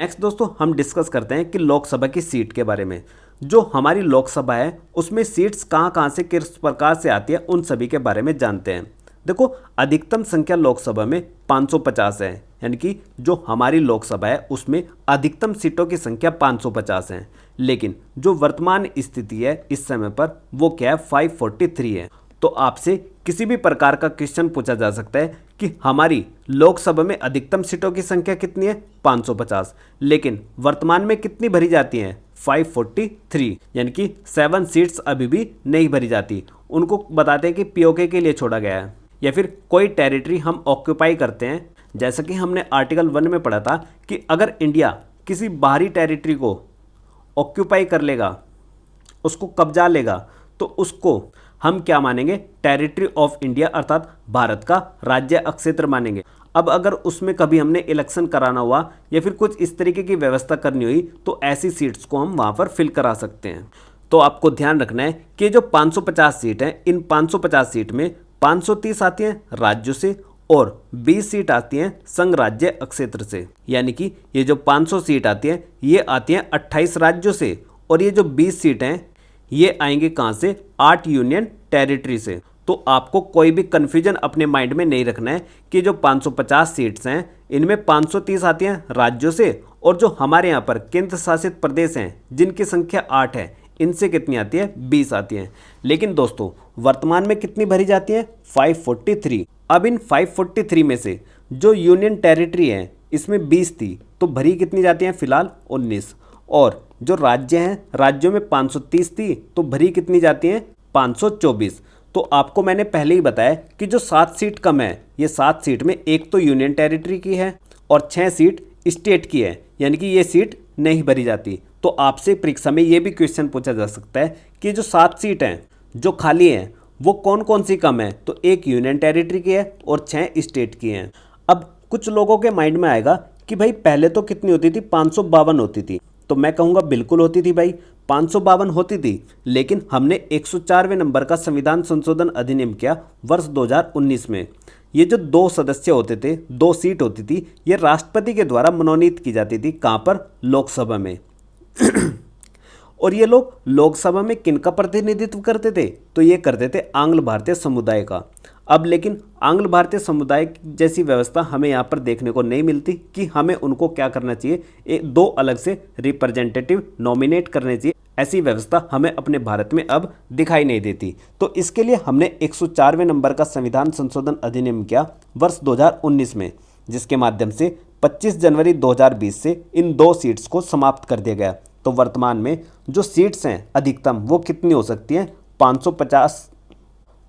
Next दोस्तों हम discuss करते हैं कि लोकसभा की सीट के बारे में। जो हमारी लोकसभा है उसमें सीट्स कहाँ कहाँ से किस प्रकार से आती है उन सभी के बारे में जानते हैं। देखो, अधिकतम संख्या लोकसभा में 550 है, यानी कि जो हमारी लोकसभा है उसमें अधिकतम सीटों की संख्या 550 है। लेकिन जो वर्तमान स्थिति है इस समय पर वो क्या है, 543 है। तो आपसे किसी भी प्रकार का क्वेश्चन पूछा जा सकता है कि हमारी लोकसभा में अधिकतम सीटों की संख्या कितनी है, 550, लेकिन वर्तमान में कितनी भरी जाती हैं, 543, यानी कि 7 सीट्स अभी भी नहीं भरी जाती। उनको बताते हैं कि पीओके के लिए छोड़ा गया है। या फिर कोई टेरिटरी हम ऑक्यूपाई करते हैं, जैसा कि हमने आर्टिकल 1 में पढ़ा था कि अगर इंडिया किसी बाहरी टेरिटरी को ऑक्यूपाई कर लेगा, उसको कब्जा लेगा, तो उसको हम क्या मानेंगे, टेरिटरी ऑफ इंडिया अर्थात भारत का राज्य अक्षेत्र मानेंगे। अब अगर उसमें कभी हमने इलेक्शन कराना हुआ या फिर कुछ इस तरीके की व्यवस्था करनी हुई तो ऐसी सीट्स को हम वहां पर फिल करा सकते हैं। तो आपको ध्यान रखना है कि जो 550 सीट हैं, इन 550 सीट में 530 आती हैं राज्यों से और 20 सीट आती हैं संघ राज्य अक्षेत्र से। यानी कि ये जो 500 सीट आती हैं ये आती हैं 28 राज्यों से, और ये जो 20 सीट हैं ये आएंगे कहाँ से, 8 यूनियन टेरिटरी से। तो आपको कोई भी कन्फ्यूजन अपने माइंड में नहीं रखना है कि जो 550 सीट्स हैं इनमें 530 आती हैं राज्यों से, और जो हमारे यहाँ पर केंद्र शासित प्रदेश हैं जिनकी संख्या 8 है, इनसे कितनी आती है, 20 आती हैं। लेकिन दोस्तों वर्तमान में कितनी भरी जाती है, 543। अब इन 543 में से जो यूनियन टेरिटरी है इसमें 20 थी, तो भरी कितनी जाती हैं फिलहाल, 19। और जो राज्य हैं, राज्यों में 530 थी तो भरी कितनी जाती हैं, 524। तो आपको मैंने पहले ही बताया कि जो 7 सीट कम है, ये 7 सीट में एक तो यूनियन टेरिटरी की है और 6 सीट स्टेट की है, यानी कि ये सीट नहीं भरी जाती। तो आपसे परीक्षा में ये भी क्वेश्चन पूछा जा सकता है कि जो 7 सीट हैं जो खाली हैं वो कौन कौन सी कम है, तो एक यूनियन टेरिटरी की है और 6 स्टेट की हैं। अब कुछ लोगों के माइंड में आएगा कि भाई पहले तो कितनी होती थी, 552 होती थी। तो मैं कहूँगा बिल्कुल होती थी भाई, 552 होती थी, लेकिन हमने 104वें नंबर का संविधान संशोधन अधिनियम किया वर्ष 2019 में। ये जो 2 सदस्य होते थे, 2 सीट होती थी, ये राष्ट्रपति के द्वारा मनोनीत की जाती थी। कहाँ पर, लोकसभा में। और ये लोग लोकसभा में किनका प्रतिनिधित्व करते थे, तो ये करते थे आंग्ल भारतीय समुदाय का। अब लेकिन आंग्ल भारतीय समुदाय जैसी व्यवस्था हमें यहाँ पर देखने को नहीं मिलती कि हमें उनको क्या करना चाहिए, 2 अलग से रिप्रेजेंटेटिव नॉमिनेट करने चाहिए। ऐसी व्यवस्था हमें अपने भारत में अब दिखाई नहीं देती। तो इसके लिए हमने 104वें नंबर का संविधान संशोधन अधिनियम किया वर्ष 2019 में, जिसके माध्यम से 25 जनवरी 2020 से इन 2 सीट्स को समाप्त कर दिया गया। तो वर्तमान में जो सीट्स हैं अधिकतम वो कितनी हो सकती हैं, 550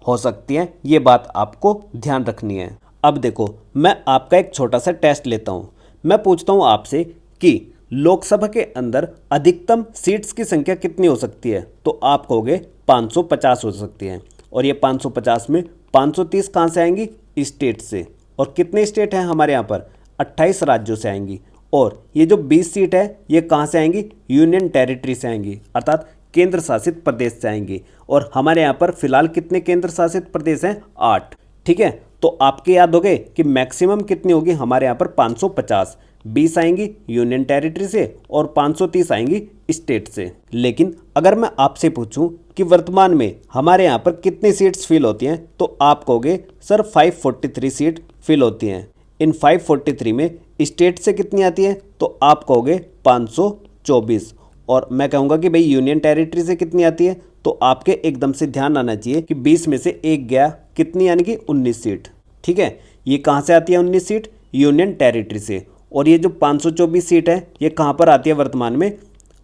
हो सकती हैं। ये बात आपको ध्यान रखनी है। अब देखो, मैं आपका एक छोटा सा टेस्ट लेता हूँ। मैं पूछता हूँ आपसे कि लोकसभा के अंदर अधिकतम सीट्स की संख्या कितनी हो सकती है, तो आप कहोगे 550 हो सकती है। और ये 550 में 530 कहाँ से आएंगी, स्टेट से। और कितने स्टेट हैं हमारे यहाँ पर, 28 राज्यों से आएंगी। और ये जो 20 सीट है ये कहाँ से आएंगी, यूनियन टेरिटरी से आएंगी, अर्थात केंद्र शासित प्रदेश से आएंगी। और हमारे यहाँ पर फिलहाल कितने केंद्र शासित प्रदेश हैं, 8। ठीक है, तो आपके याद हो गए कि मैक्सिमम कितनी होगी हमारे यहाँ पर, 550। 20 आएंगी यूनियन टेरिटरी से और 530 आएंगी स्टेट से। लेकिन अगर मैं आपसे पूछूं कि वर्तमान में हमारे यहाँ पर कितनी सीट्स फिल होती हैं, तो आप कहोगे सर 543 सीट फिल होती हैं। इन 543 में स्टेट से कितनी आती है, तो आप कहोगे 524। और मैं कहूँगा कि भाई यूनियन टेरिटरी से कितनी आती है, तो आपके एकदम से ध्यान आना चाहिए कि 20 में से 1 गया, कितनी, यानी कि 19 सीट। ठीक है, ये कहाँ से आती है 19 सीट, यूनियन टेरिटरी से। और ये जो 524 सीट है ये कहाँ पर आती है वर्तमान में,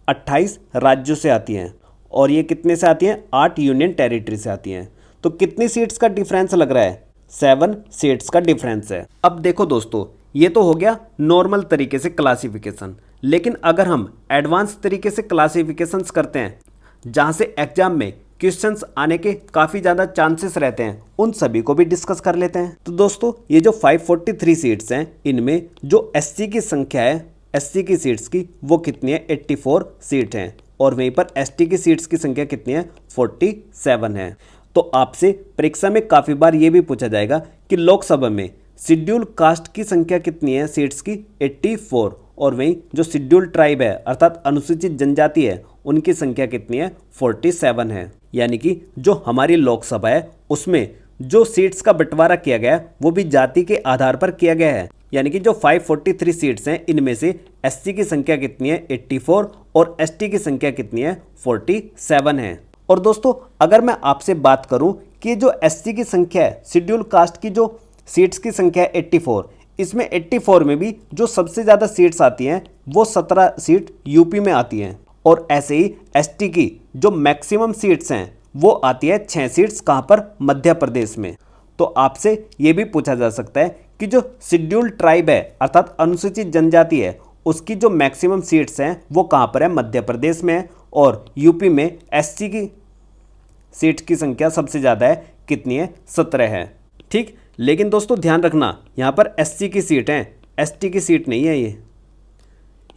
28 राज्यों से आती हैं। और ये कितने से आती हैं, 8 यूनियन टेरिटरी से आती हैं। तो कितनी सीट्स का डिफरेंस लग रहा है, 7 सीट्स का डिफरेंस है। अब देखो दोस्तों, ये तो हो गया नॉर्मल तरीके से क्लासिफिकेशन। लेकिन अगर हम एडवांस तरीके से क्लासिफिकेशंस करते हैं, जहाँ से एग्जाम में क्वेश्चंस आने के काफ़ी ज़्यादा चांसेस रहते हैं, उन सभी को भी डिस्कस कर लेते हैं। तो दोस्तों, ये जो 543 सीट्स हैं, इनमें जो एससी की संख्या है, एससी की सीट्स की वो कितनी है, 84 सीट हैं। और वहीं पर एसटी की सीट्स की संख्या कितनी है, 47 है। तो आपसे परीक्षा में काफ़ी बार ये भी पूछा जाएगा कि लोकसभा में शेड्यूल कास्ट की संख्या कितनी है सीट्स की, 84, और वहीं जो शेड्यूल ट्राइब है अर्थात अनुसूचित जनजाति है उनकी संख्या कितनी है 47 है। यानी कि जो हमारी लोकसभा है उसमें जो सीट्स का बंटवारा किया गया है वो भी जाति के आधार पर किया गया है। यानी कि जो 543 सीट्स हैं इनमें से एससी की संख्या कितनी है 84 और एसटी की संख्या कितनी है 47 है। और दोस्तों अगर मैं आपसे बात करूं कि जो एससी की संख्या है शेड्यूल कास्ट की जो सीट्स की संख्या है 84, इसमें 84 में भी जो सबसे ज़्यादा सीट्स आती हैं वो 17 सीट यूपी में आती हैं। और ऐसे ही एसटी की जो मैक्सिमम सीट्स हैं वो आती है 6 सीट्स कहाँ पर, मध्य प्रदेश में। तो आपसे ये भी पूछा जा सकता है कि जो शेड्यूल ट्राइब है अर्थात अनुसूचित जनजाति है उसकी जो मैक्सिमम सीट्स हैं वो कहाँ पर है, मध्य प्रदेश में है। और यूपी में एससी की सीट की संख्या सबसे ज़्यादा है, कितनी है, 17 है। ठीक, लेकिन दोस्तों ध्यान रखना यहाँ पर एससी की सीट है, एसटी की सीट नहीं है। ये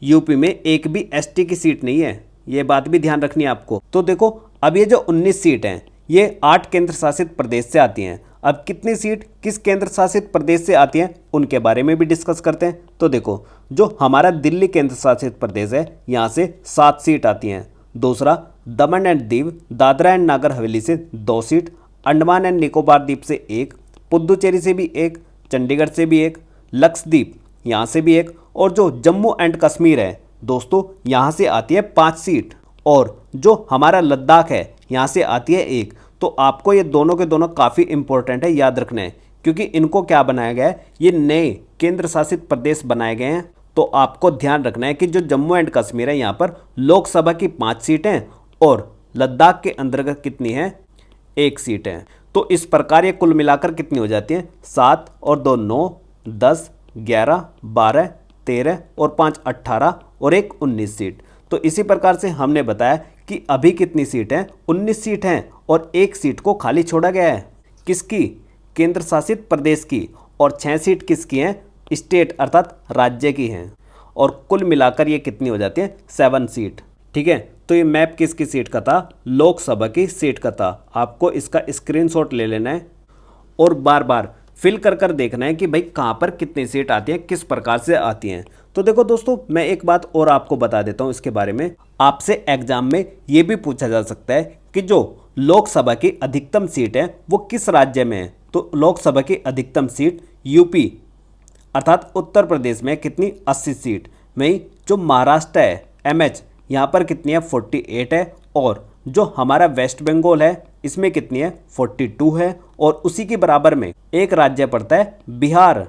यूपी में एक भी एसटी की सीट नहीं है, ये बात भी ध्यान रखनी है आपको। तो देखो अब ये जो 19 सीट हैं ये 8 केंद्र शासित प्रदेश से आती हैं। अब कितनी सीट किस केंद्र शासित प्रदेश से आती हैं उनके बारे में भी डिस्कस करते हैं। तो देखो जो हमारा दिल्ली केंद्र शासित प्रदेश है यहाँ से 7 सीट आती हैं। दूसरा दमन एंड दीव दादरा एंड नागर हवेली से 2 सीट, अंडमान एंड निकोबार द्वीप से 1, पुद्दुचेरी से भी 1, चंडीगढ़ से भी 1, लक्षद्वीप यहाँ से भी 1 और जो जम्मू एंड कश्मीर है दोस्तों यहाँ से आती है 5 सीट और जो हमारा लद्दाख है यहाँ से आती है 1। तो आपको ये दोनों के दोनों काफ़ी इंपॉर्टेंट है, याद रखना है, क्योंकि इनको क्या बनाया गया है, ये नए केंद्र शासित प्रदेश बनाए गए हैं। तो आपको ध्यान रखना है कि जो जम्मू एंड कश्मीर है यहाँ पर लोकसभा की 5 सीटें और लद्दाख के अंतर्गत कितनी है, 1 सीट है। तो इस प्रकार ये कुल मिलाकर कितनी हो जाती हैं, 7 और 2 9, 10, 11, 12, 13 और 5 18 और 1 19 सीट। तो इसी प्रकार से हमने बताया कि अभी कितनी सीट हैं, 19 सीट हैं और 1 सीट को खाली छोड़ा गया है, किसकी, केंद्र शासित प्रदेश की, और 6 सीट किसकी हैं, स्टेट अर्थात राज्य की हैं। और कुल मिलाकर ये कितनी हो जाती है, 7 सीट। ठीक है, तो ये मैप किसकी सीट का था, लोकसभा की सीट का था। आपको इसका स्क्रीनशॉट ले लेना है और बार बार फिल कर कर देखना है कि भाई कहाँ पर कितनी सीट आती है, किस प्रकार से आती हैं। तो देखो दोस्तों मैं एक बात और आपको बता देता हूँ इसके बारे में। आपसे एग्जाम में ये भी पूछा जा सकता है कि जो लोकसभा की अधिकतम सीट है वो किस राज्य में है। तो लोकसभा की अधिकतम सीट यूपी अर्थात उत्तर प्रदेश में कितनी, 80 सीट। वहीं जो महाराष्ट्र है एमएच यहाँ पर कितनी है, 48 है। और जो हमारा वेस्ट बंगाल है इसमें कितनी है, 42 है। और उसी के बराबर में एक राज्य पड़ता है बिहार,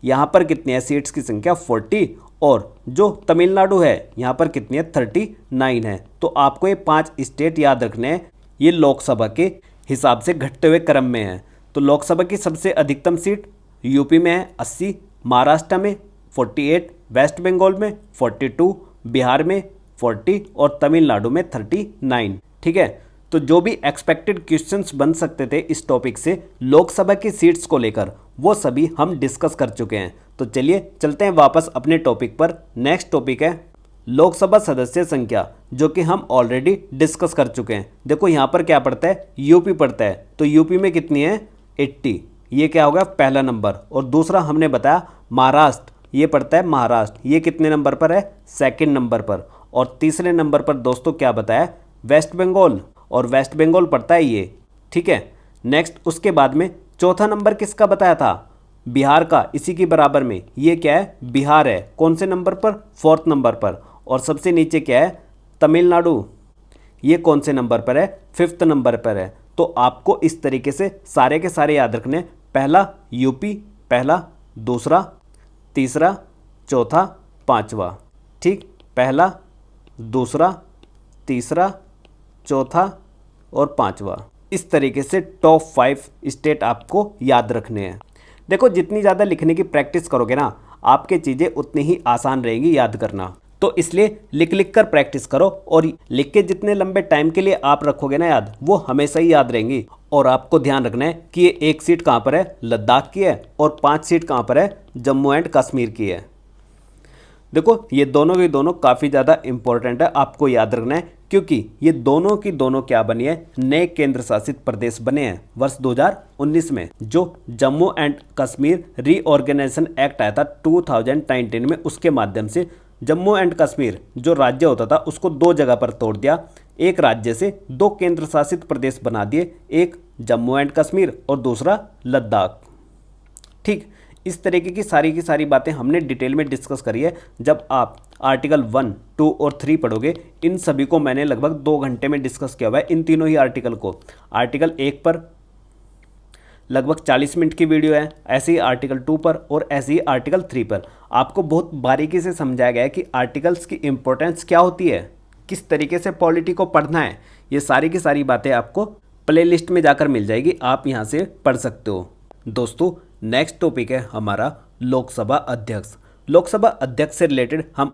यहाँ पर कितनी है सीट्स की संख्या, 40। और जो तमिलनाडु है यहाँ पर कितनी है, 39 है। तो आपको ये 5 स्टेट याद रखने हैं, ये लोकसभा के हिसाब से घटते हुए क्रम में है। तो लोकसभा की सबसे अधिकतम सीट यूपी में है 80, महाराष्ट्र में 48, वेस्ट बंगाल में 42, बिहार में 40 और तमिलनाडु में 39। ठीक है, तो जो भी एक्सपेक्टेड क्वेश्चंस बन सकते थे इस टॉपिक से लोकसभा की सीट्स को लेकर वो सभी हम डिस्कस कर चुके हैं। तो चलिए चलते हैं वापस अपने टॉपिक पर। नेक्स्ट टॉपिक है लोकसभा सदस्य संख्या, जो कि हम ऑलरेडी डिस्कस कर चुके हैं। देखो यहाँ पर क्या पड़ता है, यूपी पड़ता है। तो यूपी में कितनी है, 80, ये क्या होगा पहला नंबर। और दूसरा हमने बताया महाराष्ट्र, ये पड़ता है महाराष्ट्र, ये कितने नंबर पर है, 2nd नंबर पर। और तीसरे नंबर पर दोस्तों क्या बताया, वेस्ट बंगाल, और वेस्ट बंगाल पड़ता है ये। ठीक है, नेक्स्ट उसके बाद में चौथा नंबर किसका बताया था, बिहार का, इसी के बराबर में ये क्या है, बिहार है। कौन से नंबर पर, 4th नंबर पर। और सबसे नीचे क्या है, तमिलनाडु, ये कौन से नंबर पर है, 5th नंबर पर है। तो आपको इस तरीके से सारे के सारे याद रखने, पहला यूपी, पहला, दूसरा, तीसरा, चौथा, पांचवा। ठीक, पहला, दूसरा, तीसरा, चौथा और पांचवा। इस तरीके से टॉप 5 स्टेट आपको याद रखने हैं। देखो जितनी ज़्यादा लिखने की प्रैक्टिस करोगे ना, आपके चीज़ें उतनी ही आसान रहेंगी याद करना। तो इसलिए लिख लिख कर प्रैक्टिस करो, और लिख के जितने लंबे टाइम के लिए आप रखोगे ना याद, वो हमेशा ही याद रहेंगी। और आपको ध्यान रखना है कि ये 1 सीट कहाँ पर है, लद्दाख की है, और 5 सीट कहाँ पर है, जम्मू एंड कश्मीर की है। देखो ये दोनों के दोनों काफ़ी ज़्यादा इंपॉर्टेंट है, आपको याद रखना है, क्योंकि ये दोनों की दोनों क्या बनी है, नए केंद्र शासित प्रदेश बने हैं वर्ष 2019 में। जो Jammu and Kashmir reorganisation act आया था 2019 में, उसके माध्यम से जम्मू एंड कश्मीर जो राज्य होता था उसको दो जगह पर तोड़ दिया, एक राज्य से दो केंद्र शासित प्रदेश बना दिए, एक जम्मू एंड कश्मीर और दूसरा लद्दाख। ठीक, इस तरीके की सारी बातें हमने डिटेल में डिस्कस करी है। जब आप आर्टिकल 1, 2 और 3 पढ़ोगे, इन सभी को मैंने लगभग 2 घंटे में डिस्कस किया हुआ है, इन तीनों ही आर्टिकल को। आर्टिकल 1 पर लगभग 40 मिनट की वीडियो है, ऐसे ही आर्टिकल 2 पर और ऐसे ही आर्टिकल 3 पर आपको बहुत बारीकी से समझाया गया है कि आर्टिकल्स की इंपॉर्टेंस क्या होती है, किस तरीके से पॉलिटी को पढ़ना है। ये सारी की सारी बातें आपको प्लेलिस्ट में जाकर मिल जाएगी, आप यहाँ से पढ़ सकते हो। दोस्तों, नेक्स्ट टॉपिक है हमारा लोकसभा अध्यक्ष। लोकसभा अध्यक्ष से रिलेटेड हम